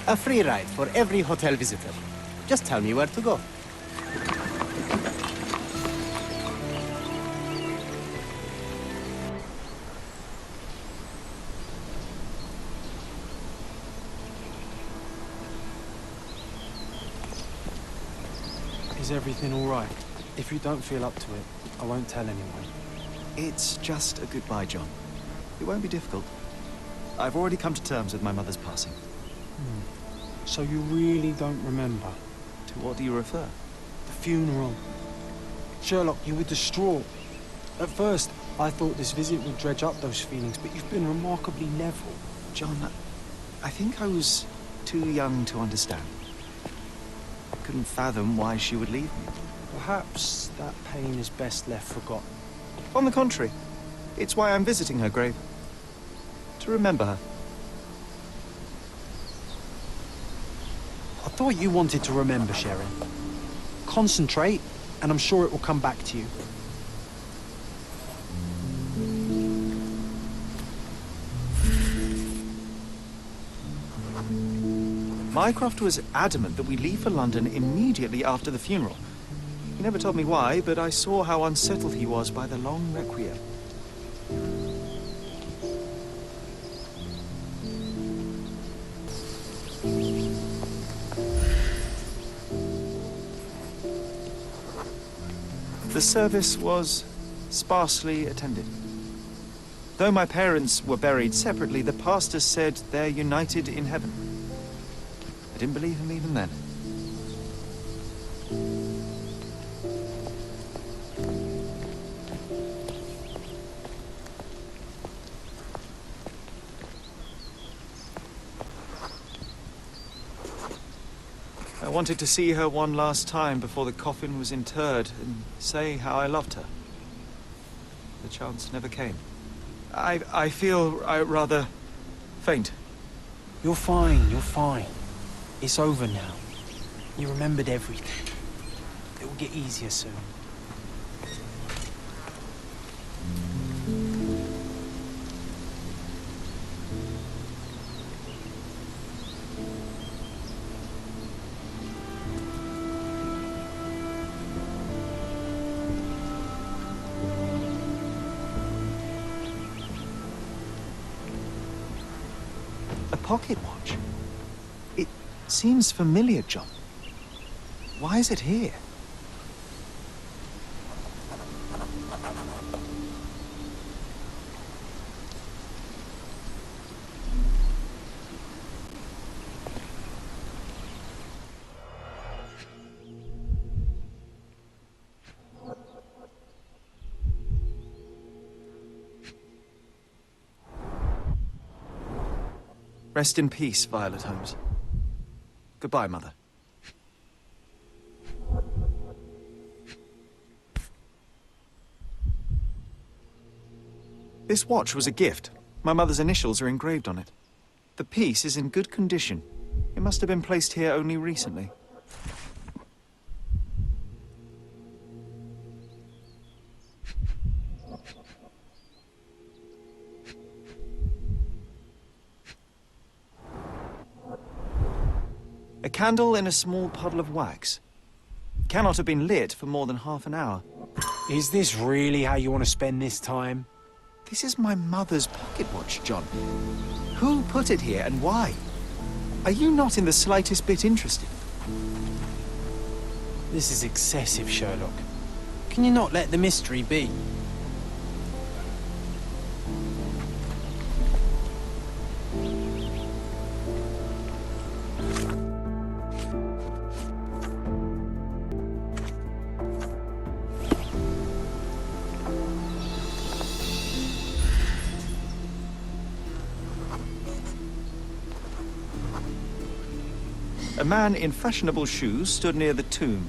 A free ride for every hotel visitor. Just tell me where to go. Is everything all right? If you don't feel up to it, I won't tell anyone. It's just a goodbye, John. It won't be difficult. I've already come to terms with my mother's passing. So you really don't remember? To what do you refer? The funeral. Sherlock, you were distraught. At first, I thought this visit would dredge up those feelings, but you've been remarkably level. John, I think I was too young to understand. I couldn't fathom why she would leave me. Perhaps that pain is best left forgotten. On the contrary, it's why I'm visiting her grave. To remember her. I thought you wanted to remember, Sharon. Concentrate, and I'm sure it will come back to you. Mycroft was adamant that we leave for London immediately after the funeral. He never told me why, but I saw how unsettled he was by the long requiem. The service was sparsely attended. Though my parents were buried separately, the pastor said they're united in heaven. I didn't believe him even then. I wanted to see her one last time before the coffin was interred and say how I loved her. The chance never came. I feel rather faint. You're fine, you're fine. It's over now. You remembered everything. It will get easier soon. A pocket watch? It seems familiar, John. Why is it here? Rest in peace, Violet Holmes. Goodbye, Mother. This watch was a gift. My mother's initials are engraved on it. The piece is in good condition. It must have been placed here only recently. A candle in a small puddle of wax. It cannot have been lit for more than half an hour. Is this really how you want to spend this time? This is my mother's pocket watch, John. Who put it here and why? Are you not in the slightest bit interested? This is excessive, Sherlock. Can you not let the mystery be? A man in fashionable shoes stood near the tomb.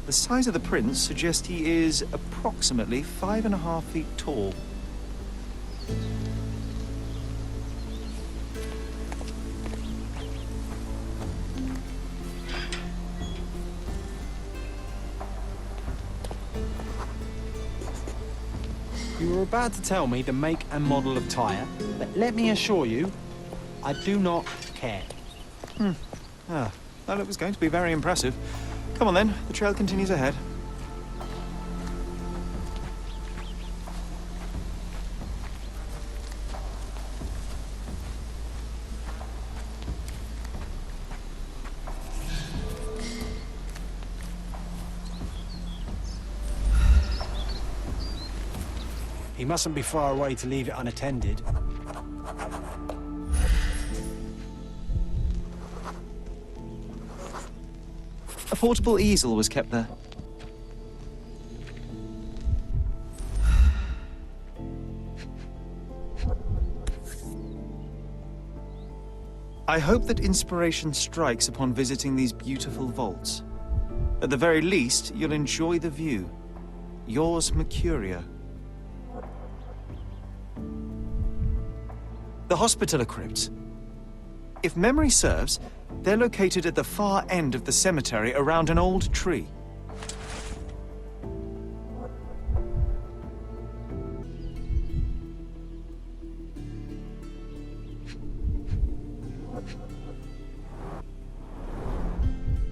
The size of the prints suggest he is approximately 5.5 feet tall. You were about to tell me the make and model of tyre, but let me assure you, I do not care. Ah, well, it was going to be very impressive. Come on then, the trail continues ahead. He mustn't be far away to leave it unattended. A portable easel was kept there. I hope that inspiration strikes upon visiting these beautiful vaults. At the very least, you'll enjoy the view. Yours, Mercurio. The Hospitaller Crypts. If memory serves, they're located at the far end of the cemetery around an old tree.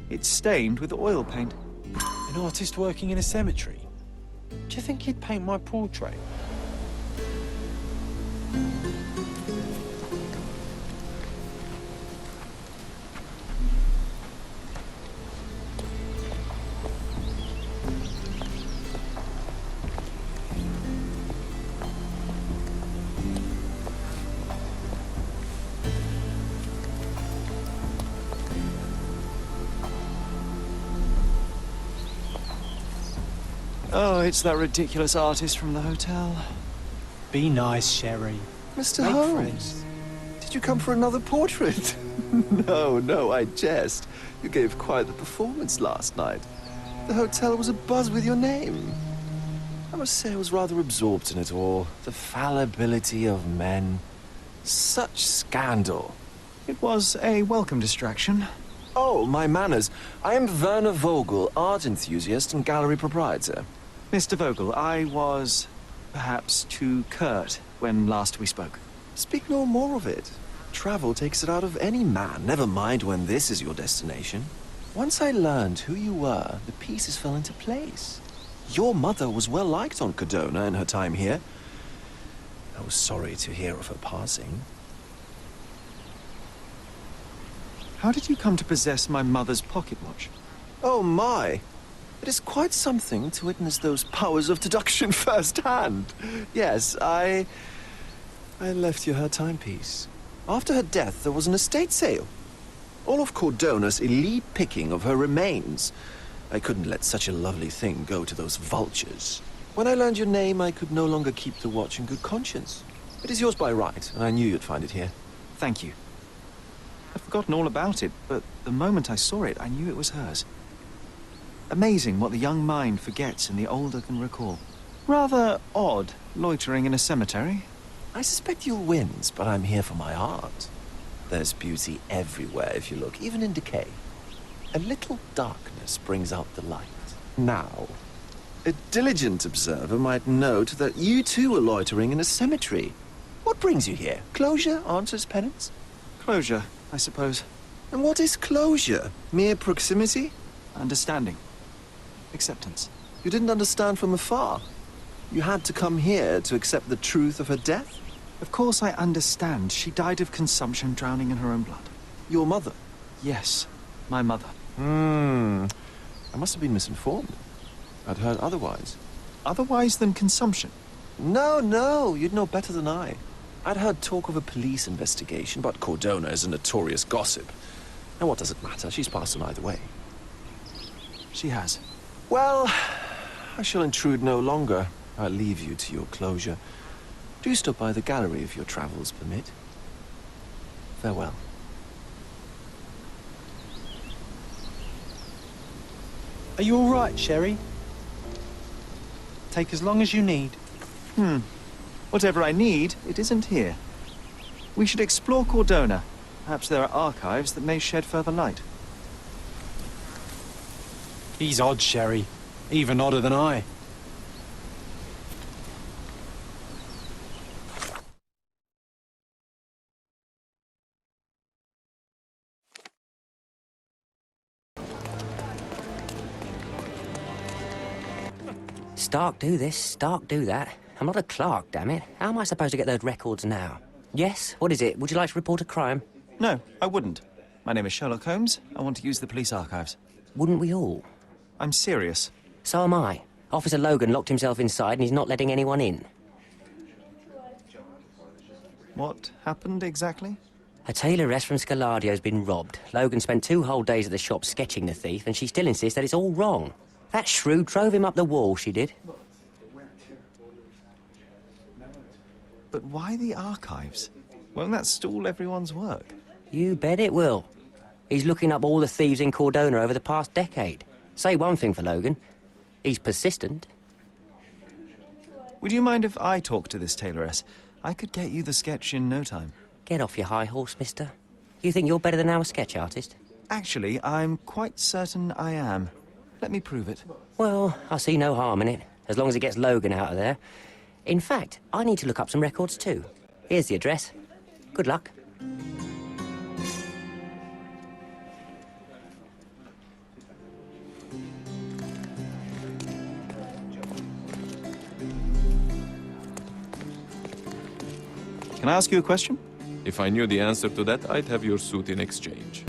It's stained with oil paint. An artist working in a cemetery? Do you think he'd paint my portrait? Oh, it's that ridiculous artist from the hotel. Be nice, Sherry. Mr. Make Holmes, friends. did you come for another portrait? No, I jest. You gave quite the performance last night. The hotel was abuzz with your name. I must say I was rather absorbed in it all. The fallibility of men. Such scandal. It was a welcome distraction. Oh, my manners. I am Werner Vogel, art enthusiast and gallery proprietor. Mr. Vogel, I was perhaps too curt when last we spoke. Speak no more of it. Travel takes it out of any man, never mind when this is your destination. Once I learned who you were, the pieces fell into place. Your mother was well liked on Codona in her time here. I was sorry to hear of her passing. How did you come to possess my mother's pocket watch? Oh my! It is quite something to witness those powers of deduction firsthand. Yes, I left you her timepiece. After her death, there was an estate sale. All of Cordona's elite picking of her remains. I couldn't let such a lovely thing go to those vultures. When I learned your name, I could no longer keep the watch in good conscience. It is yours by right, and I knew you'd find it here. Thank you. I'd forgotten all about it, but the moment I saw it, I knew it was hers. Amazing what the young mind forgets and the older can recall. Rather odd, loitering in a cemetery. I suspect you'll win, but I'm here for my art. There's beauty everywhere if you look, even in decay. A little darkness brings out the light. Now, a diligent observer might note that you too are loitering in a cemetery. What brings you here? Closure answers penance? Closure, I suppose. And what is closure? Mere proximity? Understanding. Acceptance. You didn't understand from afar. You had to come here to accept the truth of her death? Of course I understand. She died of consumption, drowning in her own blood. Your mother? Yes, my mother. I must have been misinformed. I'd heard otherwise. Otherwise than consumption? No, you'd know better than I. I'd heard talk of a police investigation, but Cordona is a notorious gossip. And what does it matter? She's passed on either way. She has. Well, I shall intrude no longer. I'll leave you to your closure. Do stop by the gallery if your travels permit. Farewell. Are you all right, Sherry? Take as long as you need. Whatever I need, it isn't here. We should explore Cordona. Perhaps there are archives that may shed further light. He's odd, Sherry. Even odder than I. Stark do this, Stark do that. I'm not a clerk, damn it. How am I supposed to get those records now? Yes? What is it? Would you like to report a crime? No, I wouldn't. My name is Sherlock Holmes. I want to use the police archives. Wouldn't we all? I'm serious. So am I. Officer Logan locked himself inside and he's not letting anyone in. What happened exactly? A tailoress from Scaladio's been robbed. Logan spent 2 whole days at the shop sketching the thief, and she still insists that it's all wrong. That shrew drove him up the wall, she did. But why the archives? Won't that stall everyone's work? You bet it will. He's looking up all the thieves in Cordona over the past decade. Say one thing for Logan. He's persistent. Would you mind if I talk to this tailoress? I could get you the sketch in no time. Get off your high horse, mister. You think you're better than our sketch artist? Actually, I'm quite certain I am. Let me prove it. Well, I see no harm in it, as long as it gets Logan out of there. In fact, I need to look up some records too. Here's the address. Good luck. Can I ask you a question? If I knew the answer to that, I'd have your suit in exchange.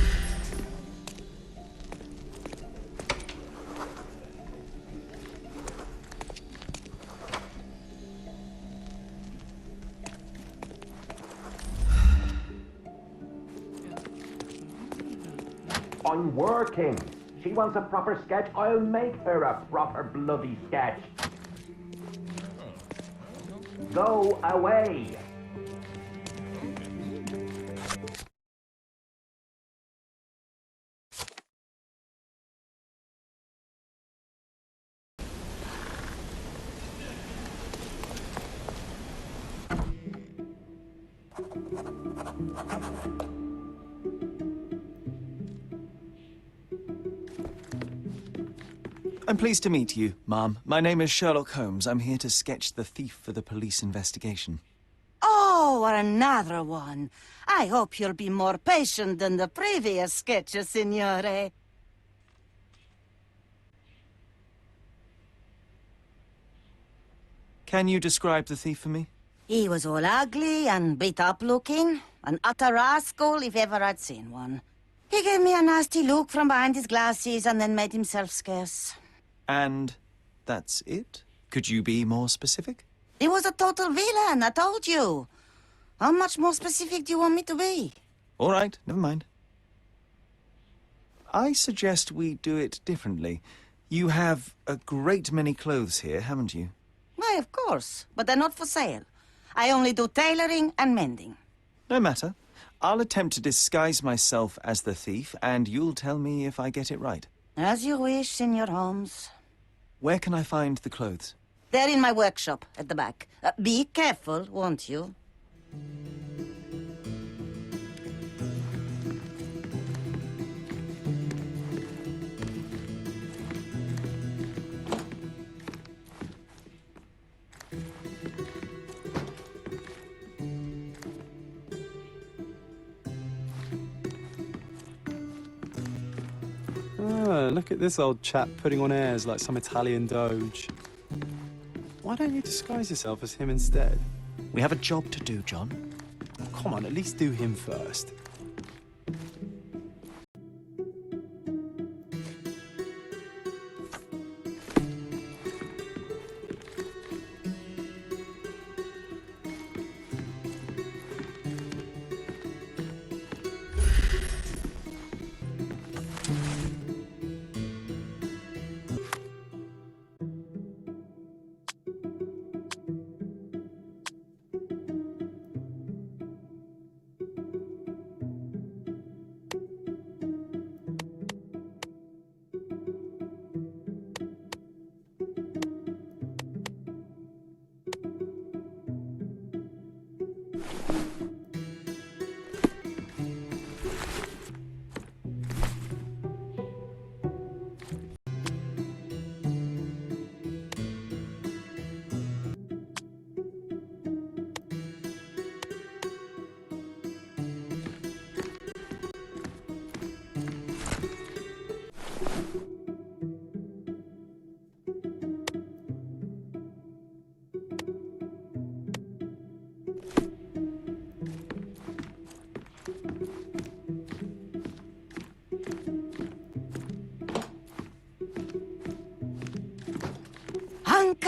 I'm working. She wants a proper sketch. I'll make her a proper bloody sketch. Go away. I'm pleased to meet you, ma'am. My name is Sherlock Holmes. I'm here to sketch the thief for the police investigation. Oh, another one. I hope you'll be more patient than the previous sketches, Signore. Can you describe the thief for me? He was all ugly and beat-up looking. An utter rascal if ever I'd seen one. He gave me a nasty look from behind his glasses and then made himself scarce. And that's it? Could you be more specific? He was a total villain, I told you. How much more specific do you want me to be? All right, never mind. I suggest we do it differently. You have a great many clothes here, haven't you? Why, of course, but they're not for sale. I only do tailoring and mending. No matter. I'll attempt to disguise myself as the thief, and you'll tell me if I get it right. As you wish, Senor Holmes. Where can I find the clothes? They're in my workshop at the back. Be careful, won't you? Ah, look at this old chap putting on airs like some Italian doge. Why don't you disguise yourself as him instead? We have a job to do, John. Come on, at least do him first.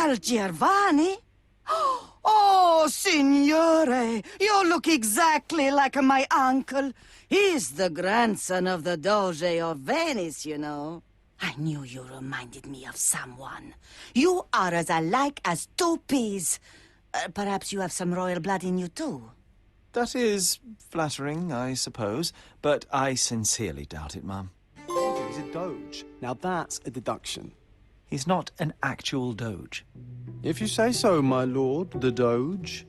Messer Giovanni? Oh, signore, you look exactly like my uncle. He's the grandson of the Doge of Venice, you know. I knew you reminded me of someone. You are as alike as two peas. Perhaps you have some royal blood in you, too. That is flattering, I suppose, but I sincerely doubt it, Mum. He's a doge. Now that's a deduction. He's not an actual doge. If you say so, my lord, the doge.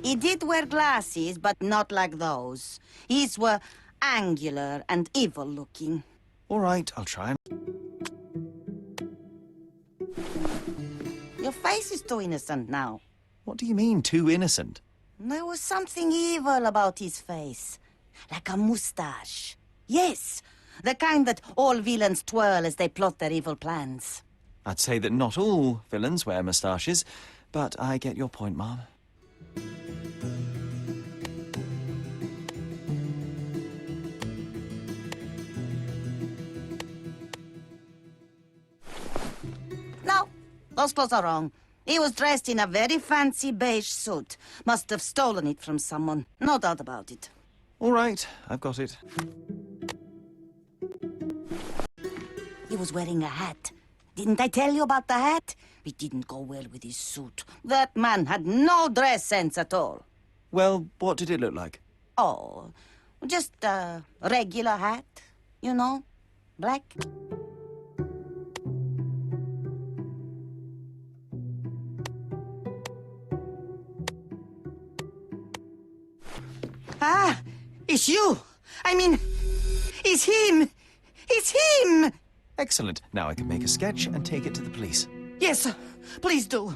He did wear glasses, but not like those. His were angular and evil-looking. All right, I'll try and... Your face is too innocent now. What do you mean, too innocent? There was something evil about his face. Like a mustache. Yes, the kind that all villains twirl as they plot their evil plans. I'd say that not all villains wear moustaches, but I get your point, Mum. No, those clothes are wrong. He was dressed in a very fancy beige suit. Must have stolen it from someone. No doubt about it. All right, I've got it. He was wearing a hat. Didn't I tell you about the hat? It didn't go well with his suit. That man had no dress sense at all. Well, what did it look like? Oh, just a regular hat, you know, black. Ah, it's you. I mean, it's him. It's him. Excellent. Now I can make a sketch and take it to the police. Yes, please do.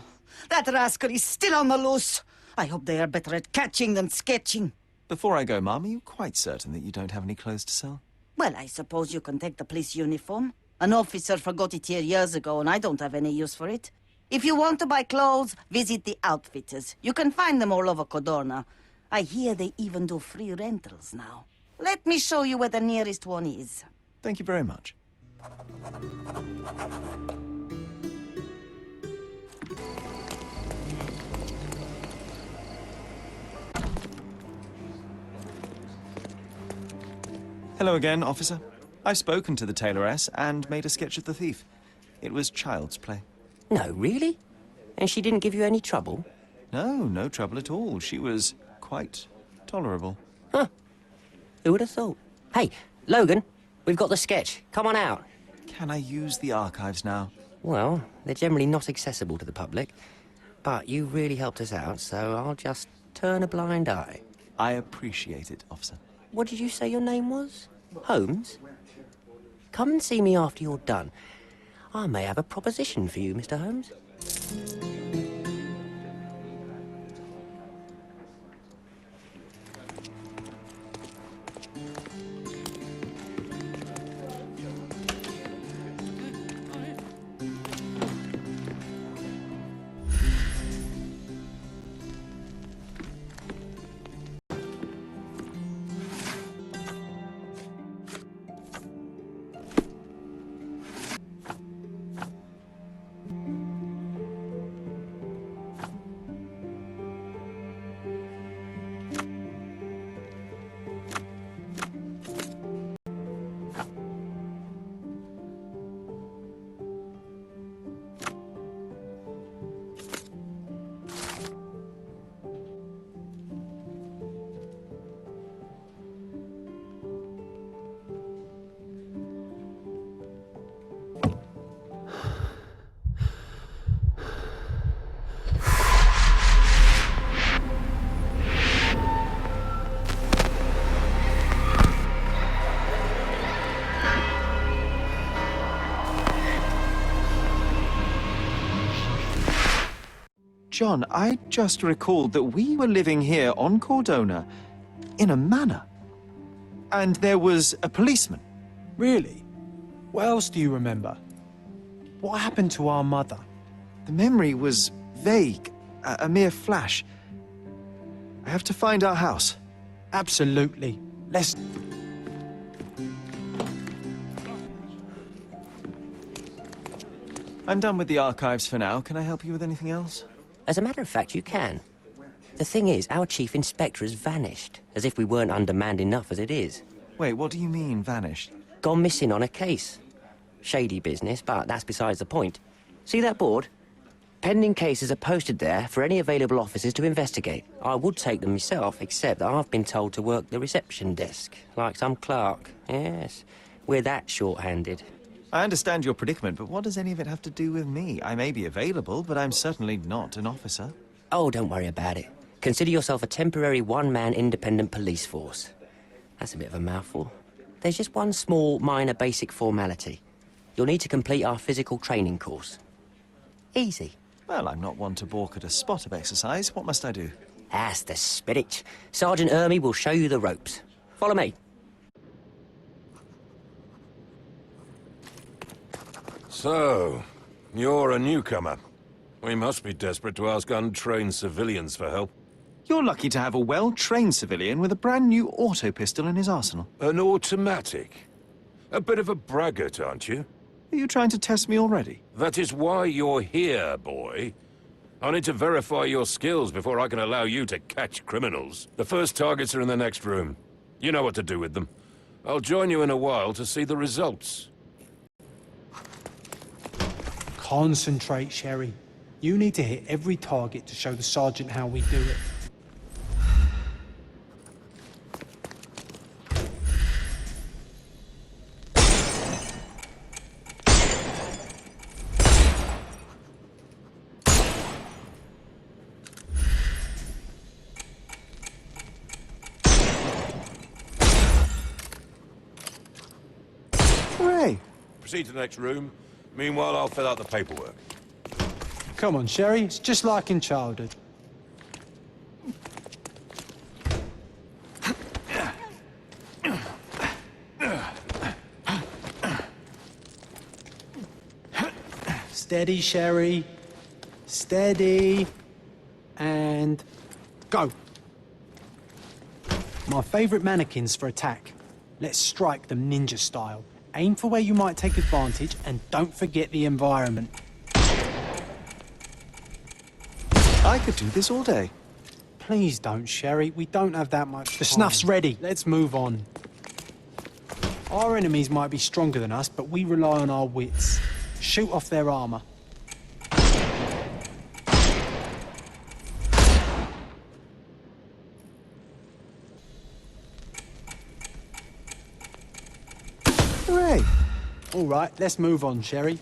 That rascal is still on the loose. I hope they are better at catching than sketching. Before I go, Mum, are you quite certain that you don't have any clothes to sell? Well, I suppose you can take the police uniform. An officer forgot it here years ago, and I don't have any use for it. If you want to buy clothes, visit the outfitters. You can find them all over Codorna. I hear they even do free rentals now. Let me show you where the nearest one is. Thank you very much. Hello again, officer. I've spoken to the tailoress and made a sketch of the thief. It was child's play. No, really? And she didn't give you any trouble? No, no trouble at all. She was quite tolerable. Huh. Who would have thought? Hey, Logan, we've got the sketch. Come on out. Can I use the archives now? Well, they're generally not accessible to the public. But you really helped us out, so I'll just turn a blind eye. I appreciate it, officer. What did you say your name was? Holmes? Come and see me after you're done. I may have a proposition for you, Mr. Holmes. John, I just recalled that we were living here on Cordona. in a manor. And there was a policeman. Really? What else do you remember? What happened to our mother? The memory was vague, a mere flash. I have to find our house. Absolutely. Let's... I'm done with the archives for now. Can I help you with anything else? As a matter of fact, you can. The thing is, our chief inspector has vanished, as if we weren't undermanned enough as it is. Wait, what do you mean, vanished? Gone missing on a case. Shady business, but that's besides the point. See that board? Pending cases are posted there for any available officers to investigate. I would take them myself, except that I've been told to work the reception desk, like some clerk. Yes, we're that short-handed. I understand your predicament, but what does any of it have to do with me? I may be available, but I'm certainly not an officer. Oh, don't worry about it. Consider yourself a temporary one-man independent police force. That's a bit of a mouthful. There's just one small, minor basic formality. You'll need to complete our physical training course. Easy. Well, I'm not one to balk at a spot of exercise. What must I do? That's the spirit. Sergeant Ermey will show you the ropes. Follow me. So, you're a newcomer. We must be desperate to ask untrained civilians for help. You're lucky to have a well-trained civilian with a brand new auto pistol in his arsenal. An automatic? A bit of a braggart, aren't you? Are you trying to test me already? That is why you're here, boy. I need to verify your skills before I can allow you to catch criminals. The first targets are in the next room. You know what to do with them. I'll join you in a while to see the results. Concentrate, Sherry. You need to hit every target to show the sergeant how we do it. Hooray! Proceed to the next room. Meanwhile, I'll fill out the paperwork. Come on, Sherry. It's just like in childhood. Steady, Sherry. Steady. And go. My favorite mannequins for attack. Let's strike them ninja style. Aim for where you might take advantage, and don't forget the environment. I could do this all day. Please don't, Sherry. We don't have that much time. The snuff's ready. Let's move on. Our enemies might be stronger than us, but we rely on our wits. Shoot off their armor. Hooray! All right, let's move on, Sherry.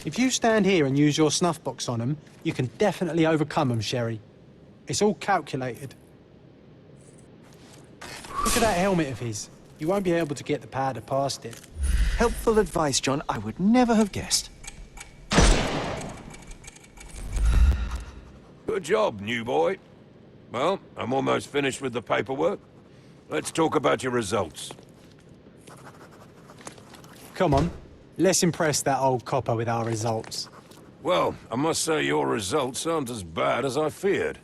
If you stand here and use your snuff box on them, you can definitely overcome them, Sherry. It's all calculated. Look at that helmet of his. You won't be able to get the powder past it. Helpful advice, John. I would never have guessed. Good job, new boy. Well, I'm almost finished with the paperwork. Let's talk about your results. Come on, let's impress that old copper with our results. Well, I must say your results aren't as bad as I feared.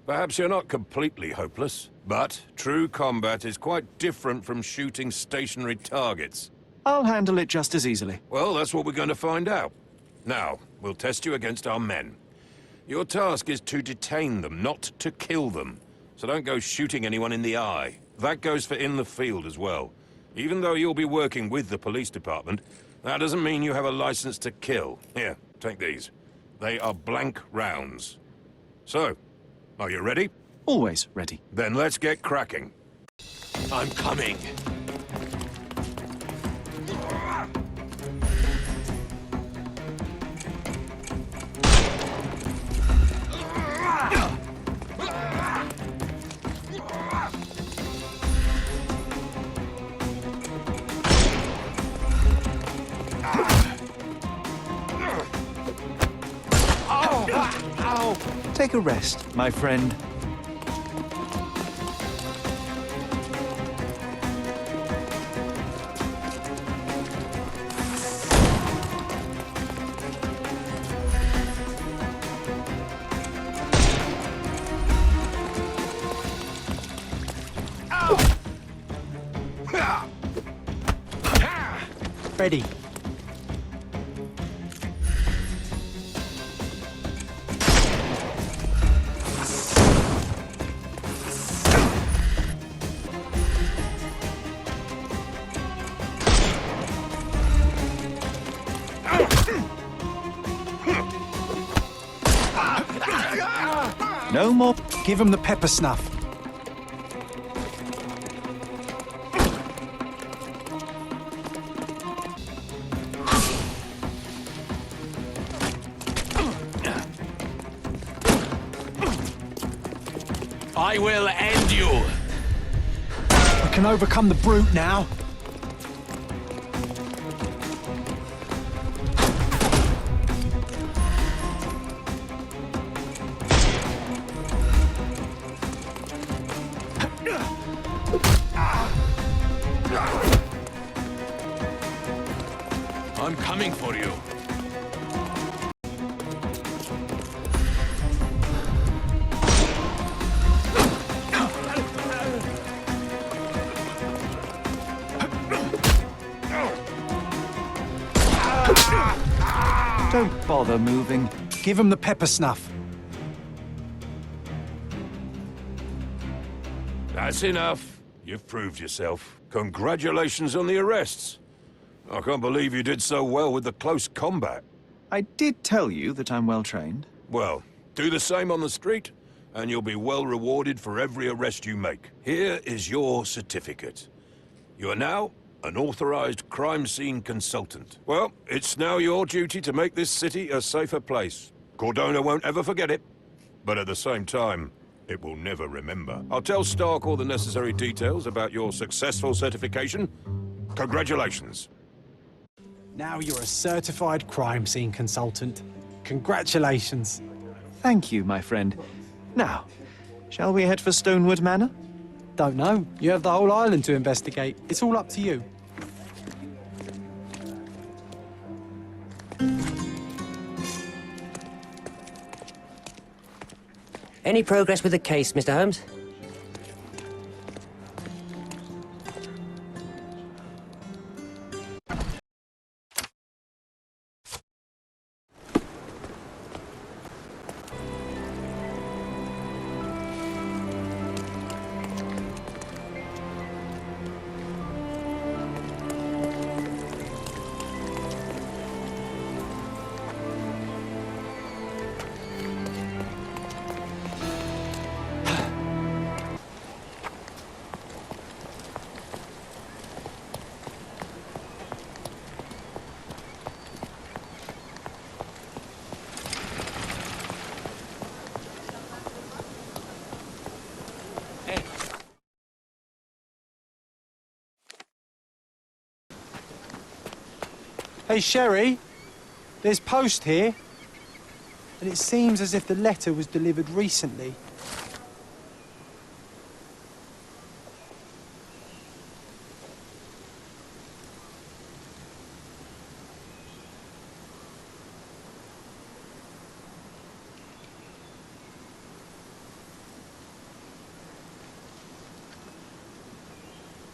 Perhaps you're not completely hopeless, but true combat is quite different from shooting stationary targets. I'll handle it just as easily. Well, that's what we're going to find out. Now, we'll test you against our men. Your task is to detain them, not to kill them. So don't go shooting anyone in the eye. That goes for in the field as well. Even though you'll be working with the police department, that doesn't mean you have a license to kill. Here, take these. They are blank rounds. So, are you ready? Always ready. Then let's get cracking. I'm coming. Take a rest, my friend. Ready. No more. Give him the pepper snuff. I will end you. We can overcome the brute now. I'm coming for you. Don't bother moving. Give him the pepper snuff. That's enough. You've proved yourself. Congratulations on the arrests. I can't believe you did so well with the close combat. I did tell you that I'm well trained. Well, do the same on the street, and you'll be well rewarded for every arrest you make. Here is your certificate. You are now an authorized crime scene consultant. Well, it's now your duty to make this city a safer place. Cordona won't ever forget it, but at the same time, it will never remember. I'll tell Stark all the necessary details about your successful certification. Congratulations. Now you're a certified crime scene consultant. Congratulations. Thank you, my friend. Now, shall we head for Stonewood Manor? Don't know. You have the whole island to investigate. It's all up to you. Any progress with the case, Mr. Holmes? Hey, Sherry, there's post here, and it seems as if the letter was delivered recently.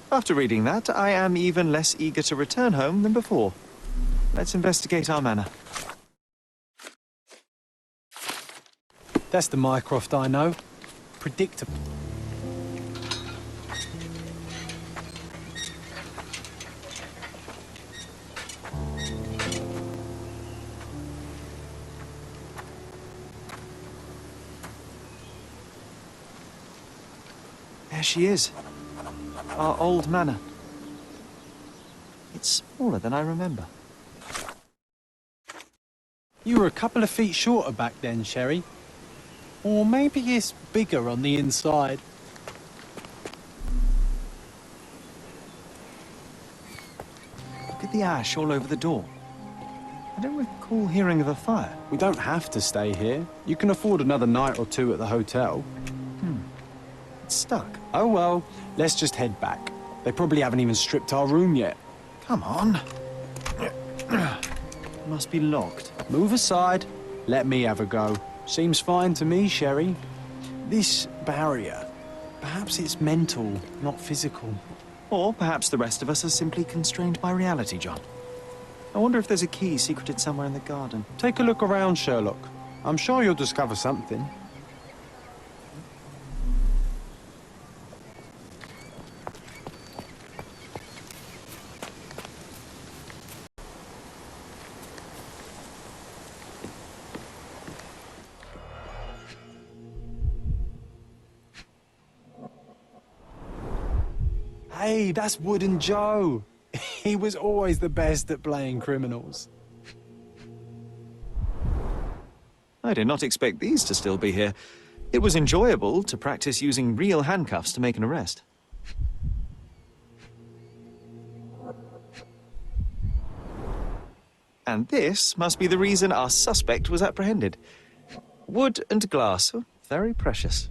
After reading that, I am even less eager to return home than before. Let's investigate our manor. That's the Mycroft I know. Predictable. There she is. Our old manor. It's smaller than I remember. You were a couple of feet shorter back then, Sherry. Or maybe it's bigger on the inside. Look at the ash all over the door. I don't recall hearing of a fire. We don't have to stay here. You can afford another night or two at the hotel. It's stuck. Oh well, let's just head back. They probably haven't even stripped our room yet. Come on. Must be locked. Move aside. Let me have a go. Seems fine to me, Sherry. This barrier, perhaps it's mental, not physical. Or perhaps the rest of us are simply constrained by reality, John. I wonder if there's a key secreted somewhere in the garden. Take a look around, Sherlock. I'm sure you'll discover something. Hey, that's Wooden Joe. He was always the best at playing criminals. I did not expect these to still be here. It was enjoyable to practice using real handcuffs to make an arrest. And this must be the reason our suspect was apprehended. Wood and glass, oh, very precious.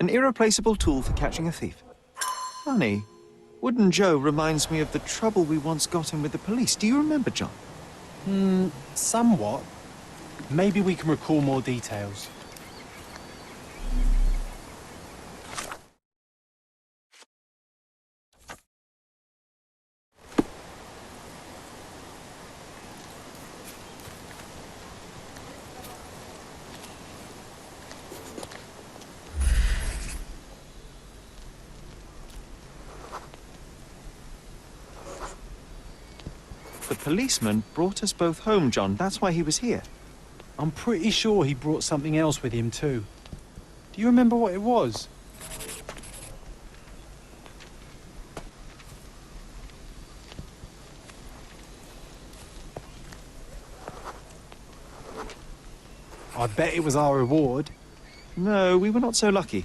An irreplaceable tool for catching a thief. Funny, Wooden Joe reminds me of the trouble we once got in with the police. Do you remember, John? Somewhat. Maybe we can recall more details. The policeman brought us both home, John. That's why he was here. I'm pretty sure he brought something else with him too. Do you remember what it was? I bet it was our reward. No, we were not so lucky.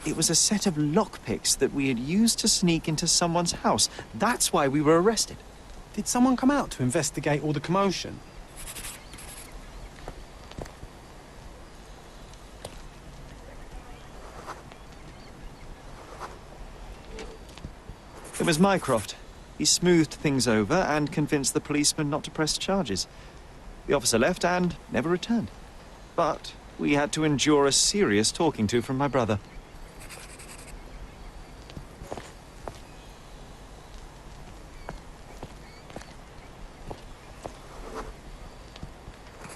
It was a set of lockpicks that we had used to sneak into someone's house. That's why we were arrested. Did someone come out to investigate all the commotion? It was Mycroft. He smoothed things over and convinced the policeman not to press charges. The officer left and never returned. But we had to endure a serious talking to from my brother.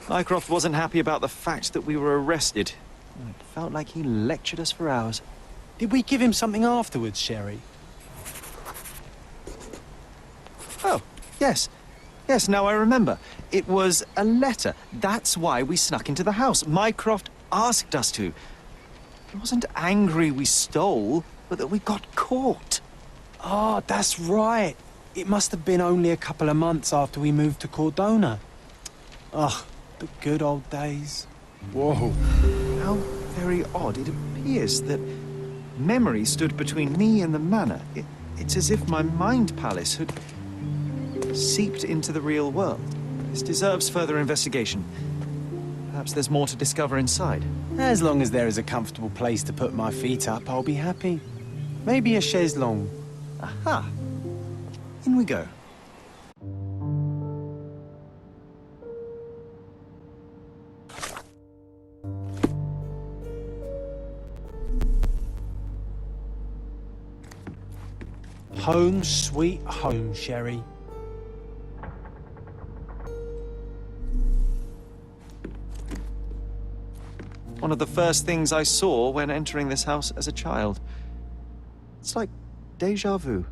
Mycroft wasn't happy about the fact that we were arrested. It felt like he lectured us for hours. Did we give him something afterwards, Sherry? Oh, yes. Yes, now I remember. It was a letter. That's why we snuck into the house. Mycroft asked us to. He wasn't angry we stole, but that we got caught. Ah, that's right. It must have been only a couple of months after we moved to Cordona. Ugh, the good old days. Whoa. How very odd. It appears that memory stood between me and the manor. It's as if my mind palace had seeped into the real world. This deserves further investigation. Perhaps there's more to discover inside. As long as there is a comfortable place to put my feet up, I'll be happy. Maybe a chaise longue. Aha! In we go. Home sweet home, Sherry. One of the first things I saw when entering this house as a child. It's like déjà vu.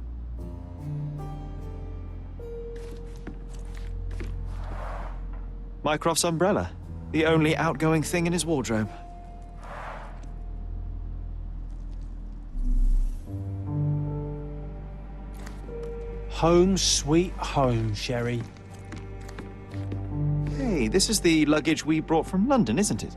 Mycroft's umbrella, the only outgoing thing in his wardrobe. Home sweet home, Sherry. Hey, this is the luggage we brought from London, isn't it?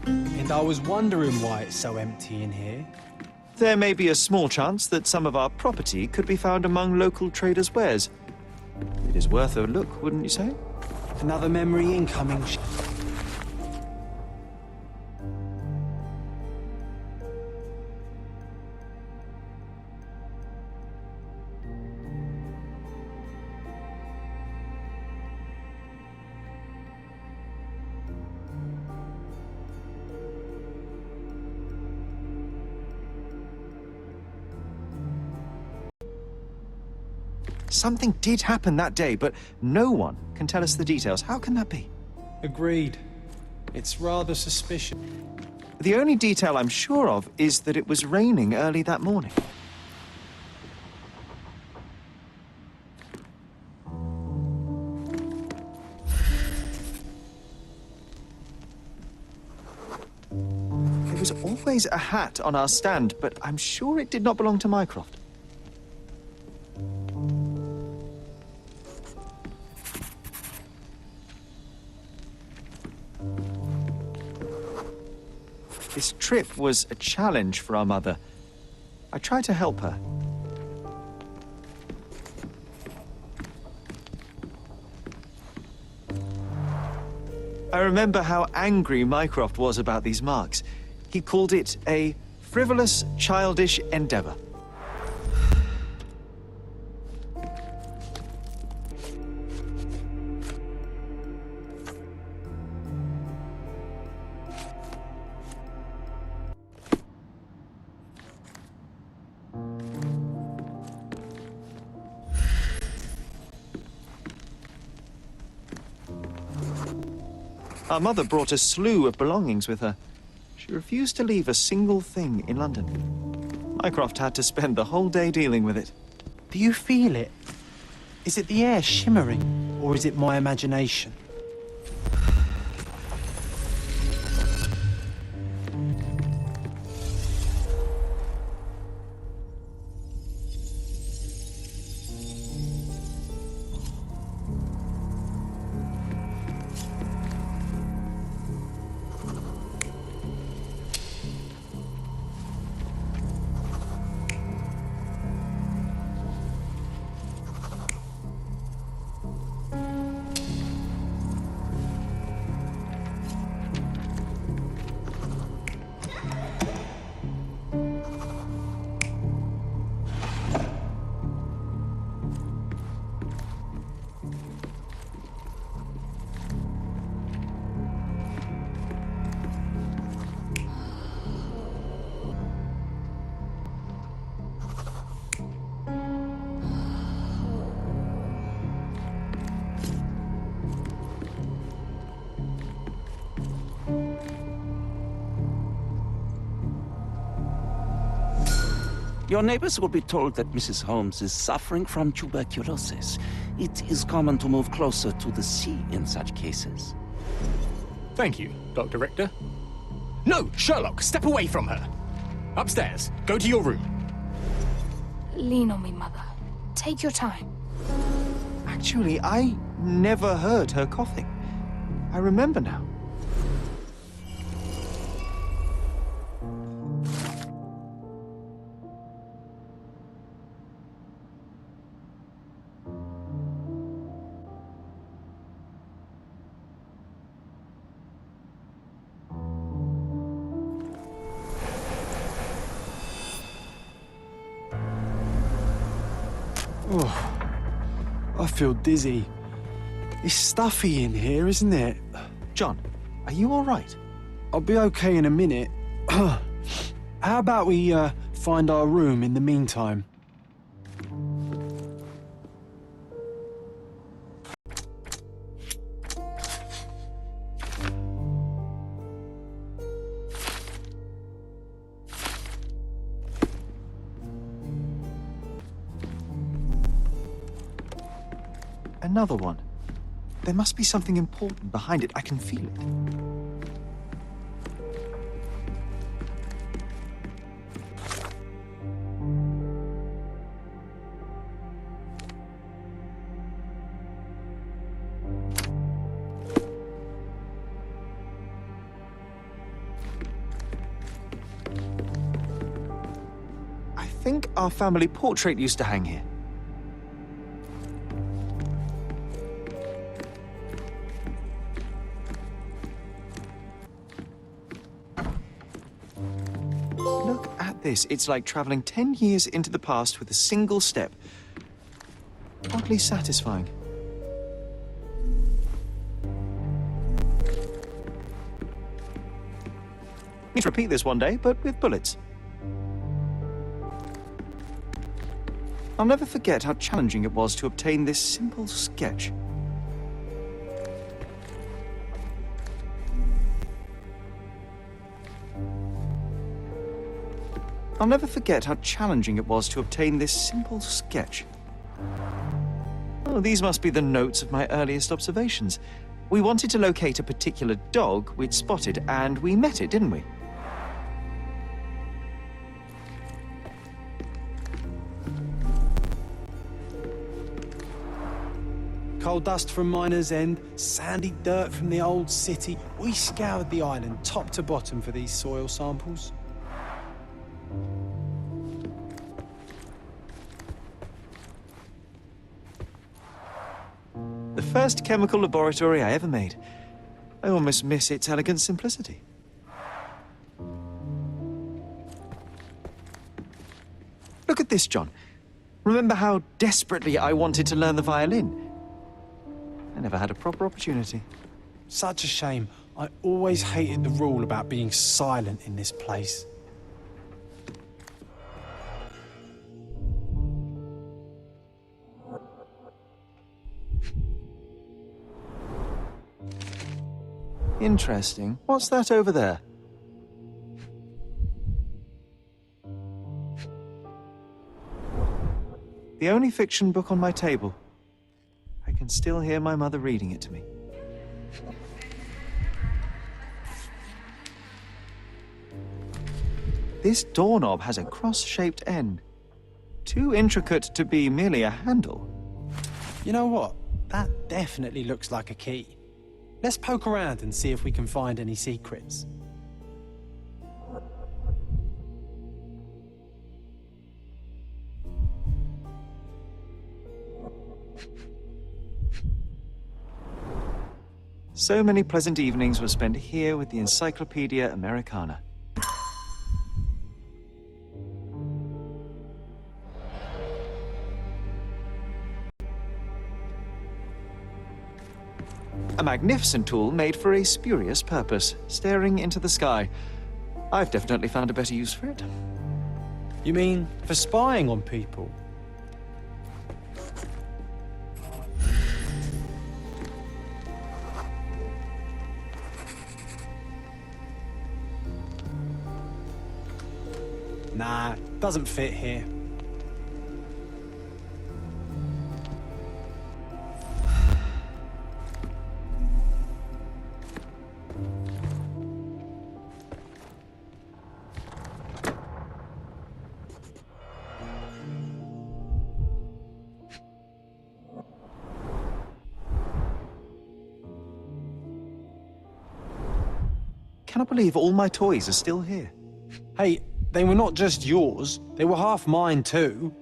And I was wondering why it's so empty in here. There may be a small chance that some of our property could be found among local traders' wares. It is worth a look, wouldn't you say? Another memory incoming. Something did happen that day, but no one can tell us the details. How can that be? Agreed. It's rather suspicious. The only detail I'm sure of is that it was raining early that morning. There was always a hat on our stand, but I'm sure it did not belong to Mycroft. This trip was a challenge for our mother. I tried to help her. I remember how angry Mycroft was about these marks. He called it a frivolous, childish endeavor. Our mother brought a slew of belongings with her. She refused to leave a single thing in London. Mycroft had to spend the whole day dealing with it. Do you feel it? Is it the air shimmering, or is it my imagination? Your neighbors will be told that Mrs. Holmes is suffering from tuberculosis. It is common to move closer to the sea in such cases. Thank you, Dr. Richter. No, Sherlock, step away from her. Upstairs. Go to your room. Lean on me, Mother. Take your time. Actually, I never heard her coughing. I remember now. Oh, I feel dizzy. It's stuffy in here, isn't it? John, are you all right? I'll be okay in a minute. How about we find our room in the meantime? Another one. There must be something important behind it. I can feel it. I think our family portrait used to hang here. This. It's like traveling 10 years into the past with a single step. Oddly satisfying. Need to repeat this one day, but with bullets. I'll never forget how challenging it was to obtain this simple sketch. I'll never forget how challenging it was to obtain this simple sketch. Oh, these must be the notes of my earliest observations. We wanted to locate a particular dog we'd spotted, and we met it, didn't we? Coal dust from Miner's End, sandy dirt from the old city. We scoured the island top to bottom for these soil samples. The first chemical laboratory I ever made. I almost miss its elegant simplicity. Look at this, John. Remember how desperately I wanted to learn the violin? I never had a proper opportunity. Such a shame. I always hated the rule about being silent in this place. Interesting. What's that over there? The only fiction book on my table. I can still hear my mother reading it to me. This doorknob has a cross-shaped end. Too intricate to be merely a handle. You know what? That definitely looks like a key. Let's poke around and see if we can find any secrets. So many pleasant evenings were spent here with the Encyclopedia Americana. A magnificent tool made for a spurious purpose, staring into the sky. I've definitely found a better use for it. You mean for spying on people? Nah, doesn't fit here. Cannot believe all my toys are still here. Hey, they were not just yours, they were half mine too.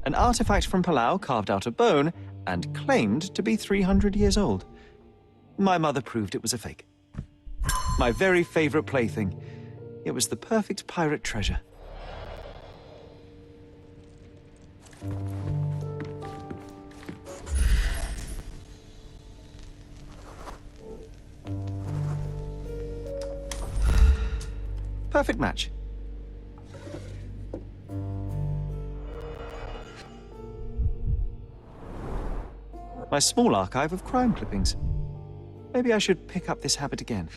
An artifact from Palau carved out of bone and claimed to be 300 years old. My mother proved it was a fake. My very favorite plaything. It was the perfect pirate treasure. Perfect match. My small archive of crime clippings. Maybe I should pick up this habit again.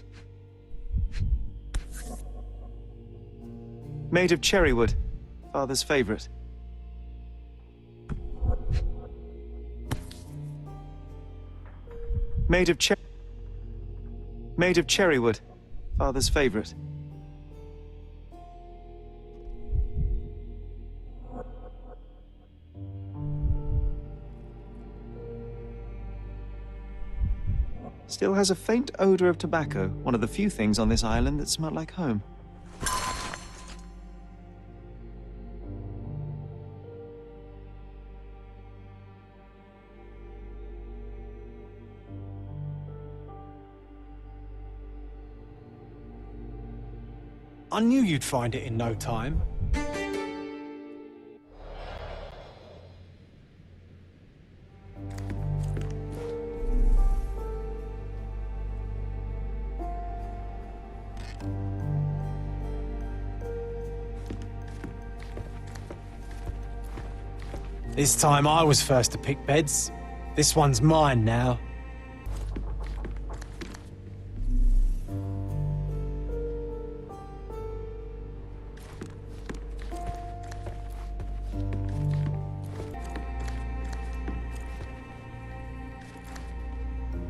Made of cherry wood, Father's favorite. Made of cherry wood, Father's favorite. Still has a faint odor of tobacco, one of the few things on this island that smell like home. I knew you'd find it in no time. This time I was first to pick beds. This one's mine now.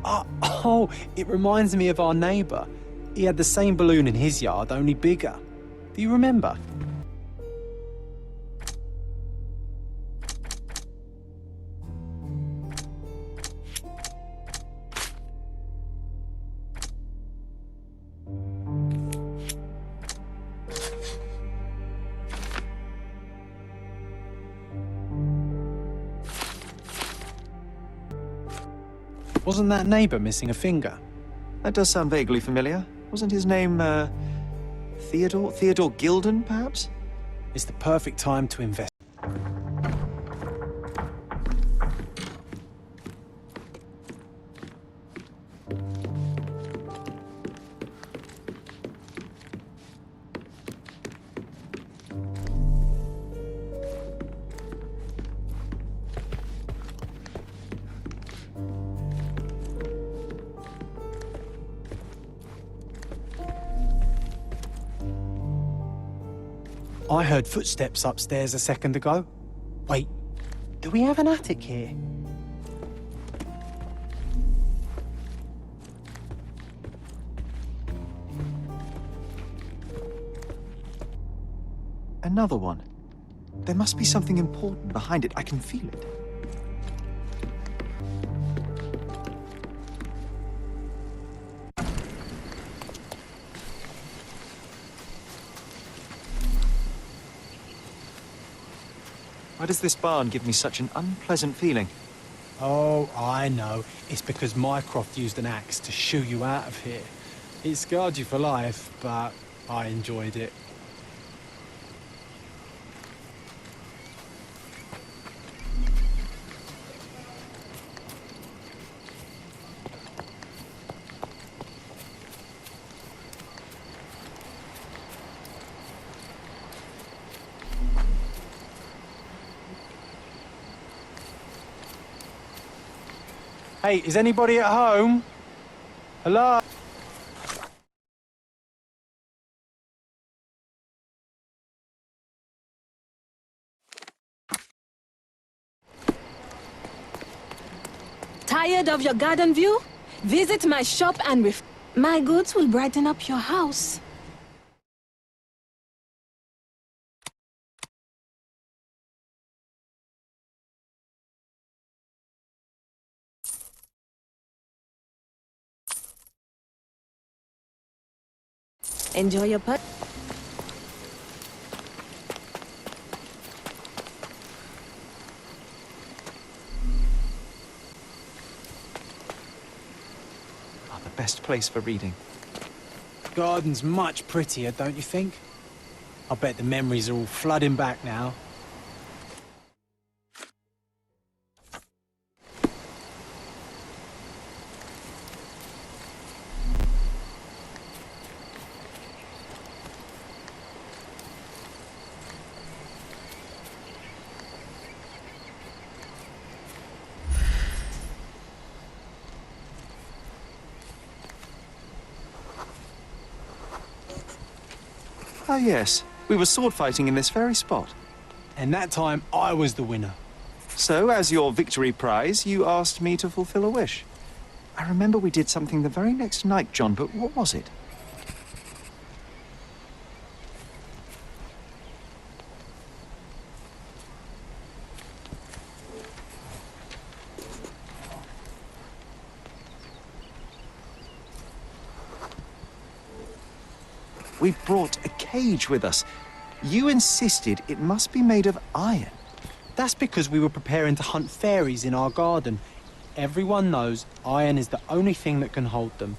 Oh, it reminds me of our neighbour. He had the same balloon in his yard, only bigger. Do you remember? Wasn't that neighbour missing a finger? That does sound vaguely familiar. Wasn't his name, Theodore? Theodore Gilden, perhaps? It's the perfect time to invest. I heard footsteps upstairs a second ago. Wait, do we have an attic here? Another one. There must be something important behind it. I can feel it. Why does this barn give me such an unpleasant feeling? Oh, I know. It's because Mycroft used an axe to shoo you out of here. It scarred you for life, but I enjoyed it. Hey, is anybody at home? Hello? Tired of your garden view? Visit my shop and my goods will brighten up your house. Enjoy your put. The best place for reading. Garden's much prettier, don't you think? I bet the memories are all flooding back now. Ah, yes. We were sword fighting in this very spot. And that time, I was the winner. So, as your victory prize, you asked me to fulfill a wish. I remember we did something the very next night, John, but what was it? We brought a cage with us. You insisted it must be made of iron. That's because we were preparing to hunt fairies in our garden. Everyone knows iron is the only thing that can hold them.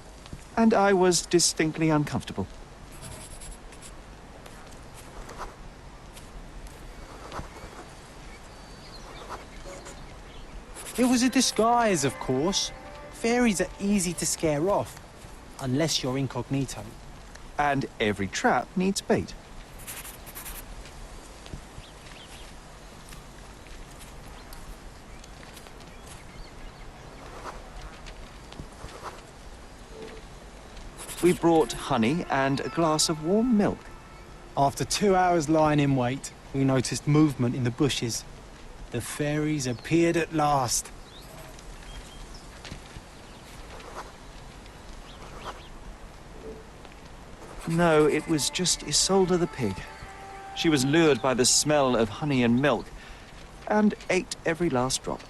And I was distinctly uncomfortable. It was a disguise, of course. Fairies are easy to scare off, unless you're incognito. And every trap needs bait. We brought honey and a glass of warm milk. After 2 hours lying in wait, we noticed movement in the bushes. The fairies appeared at last. No, it was just Isolde the pig. She was lured by the smell of honey and milk, and ate every last drop.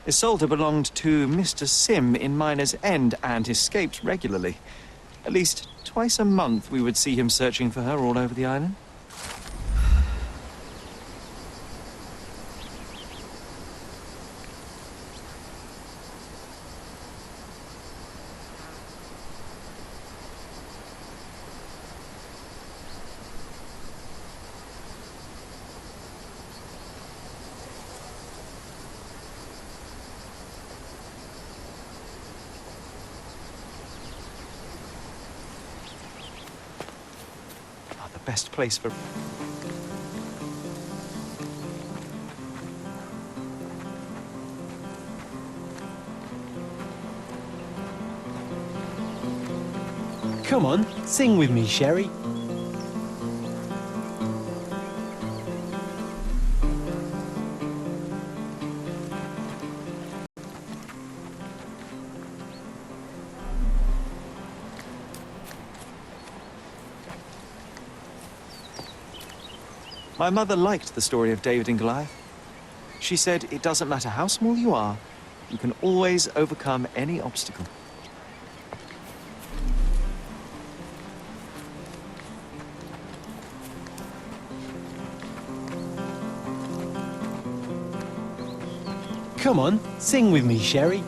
Isolde belonged to Mr. Sim in Miner's End and escaped regularly. At least twice a month we would see him searching for her all over the island. Best place for... Come on, sing with me, Sherry. My mother liked the story of David and Goliath. She said it doesn't matter how small you are, you can always overcome any obstacle. Come on, sing with me, Sherry.